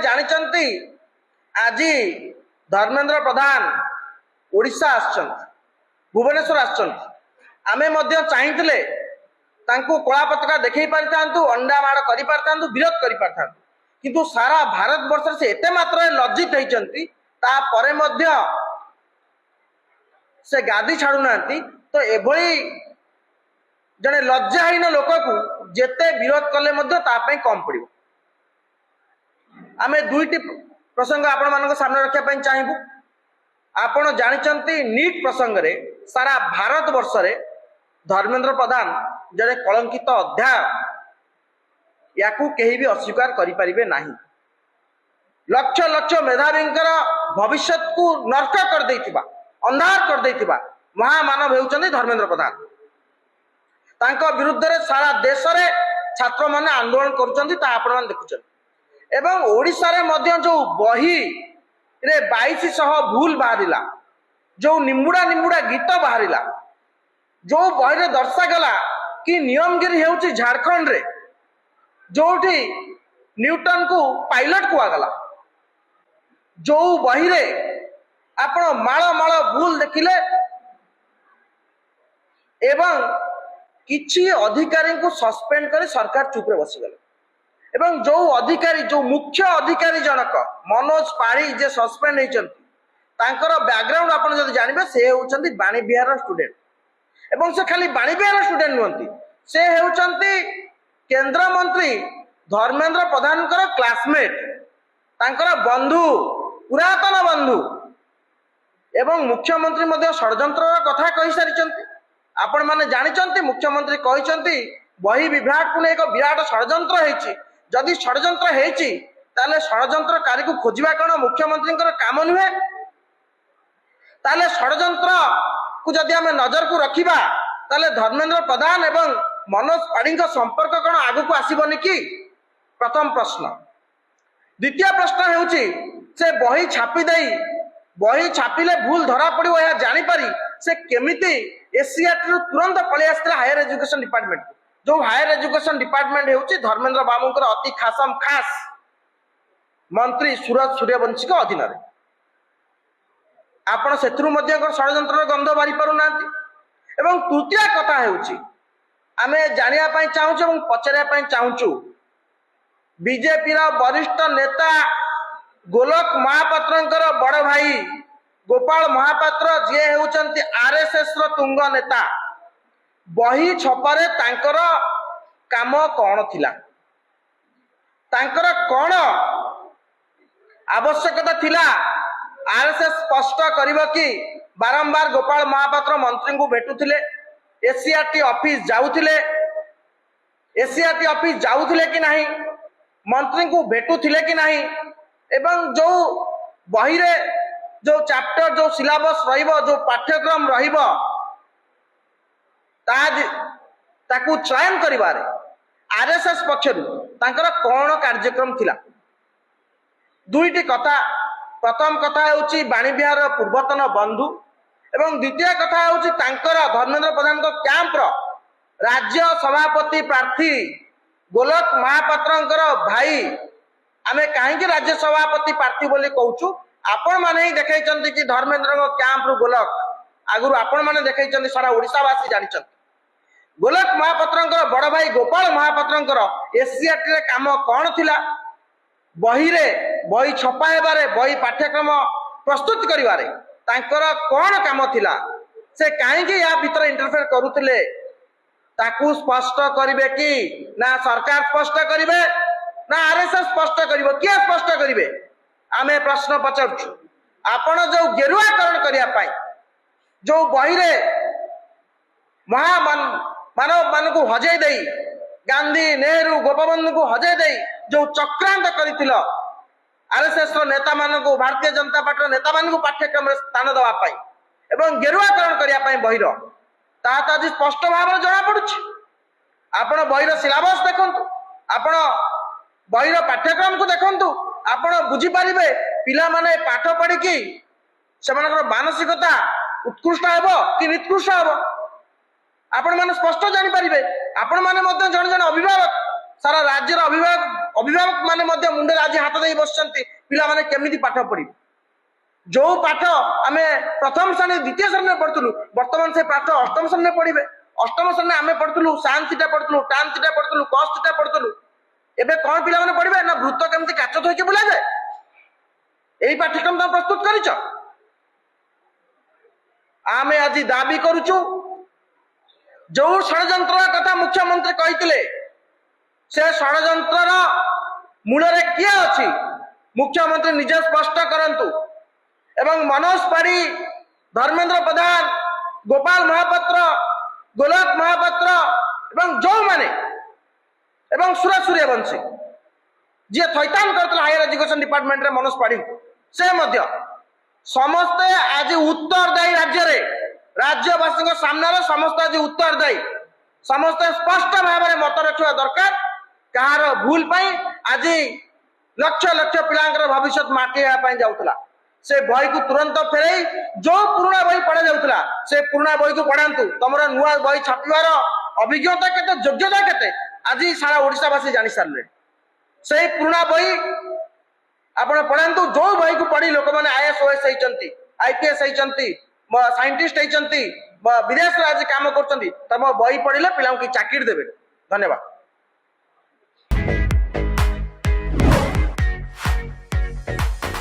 जानते आज धर्मेंद्र प्रधान ओडिशा आछन भुवनेश्वर आछन आमे मध्य चाहिए कला पताका देखई पारिथांतु अंडा माड़ करि पारिथांतु विरोध करि पारिथांतु किंतु सारा भारत वर्ष से एते मात्रा लज्जित होइचंती ता परे मध्य से गादी छाड़ू नांती तो एभली जने लज्जाहीन लोक को जेते विरोध कले मध्य ता पई कम पड़िबो। आमे दुईटी प्रसंग आपण मानक सामने रखिया पई चाहिबु। आपण जानिचंती नीट प्रसंग रे सारा भारत वर्ष रे धर्मेंद्र प्रधान जने कलंकित अध्याय याकू केही भी अस्वीकार करि परिबे नाही। लक्ष लक्ष मेधावींकर भविष्य को नष्ट कर देथिबा अंधार कर देथिबा महामानव हेउचंती धर्मेंद्र प्रधान। तांको विरुद्ध रे सारा देश रे छात्र माने आंदोलन करूचंती ता आपण मान देखुचंती एवं ओडिसा रे मध्य जो बही रे 2200 भूल बाहरिला जो निमुडा निमुडा गीत बाहरिला जो बही रे दर्शा गला कि नियमगिरी हेउची झारखंड रे जोठी न्यूटन को पायलट को आगला जो बही रे आपण माळ माळ भूल देखिले एवं किछि अधिकारी को सस्पेंड कर सरकार चुप रे बसीगले एवं जो अधिकारी जो मुख्य अधिकारी जनक मनोज पाढ़ी जे सस्पेंड होइचंती तांकर बैकग्राउंड आपण जदि जानिबे से होउचंती बाणी बिहार स्टूडेंट एवं से खाली बाणी बिहार स्टूडेंट नुहंती से होउचंती केंद्र मंत्री धर्मेंद्र प्रधान क्लासमेट तांकर बंधु पुरातन बंधु एवं मुख्यमंत्री मध्य षड्यंत्र कथा कहि सारिचंती। आपण माने जानिचंती मुख्यमंत्री कहिचंती बही विभाग को एक विराट षड्यंत्र हेछि जदि षड्यंत्र हेछि ताले षड्यंत्रकारी को खोजिबा कोन मुख्यमंत्री काम नुहे ताले षड्यंत्र को जदि आमे नजर को रखिबा ताले धर्मेंद्र प्रधान एवं मनोज पाढ़ी संपर्क कोन आगु को आसीबनी कि प्रथम प्रश्न। द्वितीय प्रश्न हेउछि से बही छापी देई बही छापिले भूल धरा पड़िबो या जानि पारी से केमिति एसीआर रु तुरंत पळे आस्थिला हायर एजुकेशन डिपार्टमेंट जो हायर एजुकेशन डिपार्टमेंट हेउछि धर्मेंद्र बाबूंकर अति खासम खास मंत्री सूरज सूर्यवंशी के अधीन रे आपण सेथरु मध्य षड्यंत्र गंध बारी पारु नांती। एवं तृतीय कथा हेउछि आमे जानिया पई चाहूछु एवं पचरिया पई चाहूछु बीजेपी रा वरिष्ठ नेता गोलक महापात्रंकर बड़ भाई गोपाल महापात्र जे हेउचंती आरएसएस रो तुंग नेता बही छपारे तांकर काम कौन थिला तांकर कौन आवश्यकता थिला आरएसएस स्पष्ट करिवो कि बारंबार गोपाल महापात्र मंत्री को भेटुथिले एसीआरटी ऑफिस जाउथिले एसीआरटी ऑफिस जाउथिले कि नहीं मंत्री को भेटुथिले कि नहीं एवं जो बही रे जो चैप्टर जो सिलेबस रहिबो जो पाठ्यक्रम रहिबो ताकू चयन करिबारे आरएसएस पक्षरु तांकर कोन कार्यक्रम थिला। दुईटी कथा प्रथम कथा हेउची बाणी बिहार पूर्वतन बंधु एवं द्वितीय कथा हेउची तांकर धर्मेंद्र प्रधान को कैंप रो राज्य सभापति प्रार्थी गोलक महापात्रंकर भाई आमे काहेकि राज्य सभापति प्रार्थी बोली कहूछु आपण माने ही देखैचंती कि धर्मेंद्र को कैंप रु गोलक आगुरु आपण माने देखैचंती सारा ओडिसा वासी जानिचंती गोलक महापात्रंकर बड़ भाई गोपाल महापात्रंकर एसीआरटी रे काम कोन थिला बही रे बही छपा हेबारे बही पाठ्यक्रम प्रस्तुत करिवारे तांकर कोन काम थिला से काहेकि या भीतर इंटरफेयर करूथिले ताकू स्पष्ट करिवे कि ना सरकार स्पष्ट करिवे ना आरएसएस स्पष्ट करिवो किया स्पष्ट करिवे आमे प्रश्न पचारछु। आपण जो गेरुआकरण करिया पाई जो बही रे मानव मान को हजै देई गांधी नेहरू गोपबंधु को हजै देई जो चक्रांत करिथिल आरएसएस रो नेता मान को भारतीय जनता पार्टी नेता मान को पाठ्यक्रम रे स्थान दवा पाई एवं गेरुआकरण करिया पाई बही रो ता आज स्पष्ट भाव जना पडुछि। आपण बही रो सिलेबस देखंतु आपण बही रो पाठ्यक्रम को देखंतु आपण बुझी पारिबे पिला माने पाठ पढ़ी कि सेमानकर मानसिकता उत्कृष्ट हेबो कि निकृष्ट हेबो आपण माने स्पष्ट जानि पारिबे। आपण माने मध्य जण जण अभिभावक सारा राज्यर अभिभावक अभिभावक माने मध्य मुंडे आज हाथ दे बसचंती पिला माने केमिति पाठ पढ़ी जो पाठ आम प्रथम श्रेणी द्वितीय श्रेणी में पढ़ुलु बर्तमान से पाठ अष्टम श्रेणी में पढ़े अष्टम श्रेणी आम पढ़ुलु साइन थीटा पढ़ुलु टान थीटा पढ़ुलु कस थीटा पढ़ुलु एबे कौन पिला माने पढ़े ना वृत्त केमिति काच थोइके बुला जाए यही पाठ्यक्रम तुम प्रस्तुत करिछ आमे आज दाबी करूचु जो षड्यंत्र कथा मुख्यमंत्री कही से षड्यंत्र मूल किए अच्छी मुख्यमंत्री निजे स्पष्ट करंतु एवं मनोज पाढ़ी धर्मेंद्र प्रधान गोपाल महापात्र गोलक महापात्र एवं जो माने एवं सुरेश सूर्यवंशी जी थैतान करते हायर एजुकेशन डिपार्टमेंट रे मनोज पाढ़ी से मध्य समस्ते आज उत्तरदायी राज्यवासी सामने समस्त आज उत्तरदायी समस्ते स्पष्ट भाव में मत रखा दरकार कहार भूल पाई आज लक्ष लक्ष पिलांकर भविष्य माटी जाऊला से बही को तुरंत फेरई जो पुराना बही पढ़ा जाऊला से पुराना बही को पढ़ातु तुम नुआ बही छापिबार अभिज्ञता केते योग्यता केते आज सारा ओडिशावासी जानी सारे से पुराना बही आपण पढ़ातु जो बही को पढ़ी लोक मैंने आईएएस ओएस होती आईपीएस होती साइंटिस्ट होती विदेश आज काम कर बही पढ़ले पिला चाकरी देवे धन्यवाद।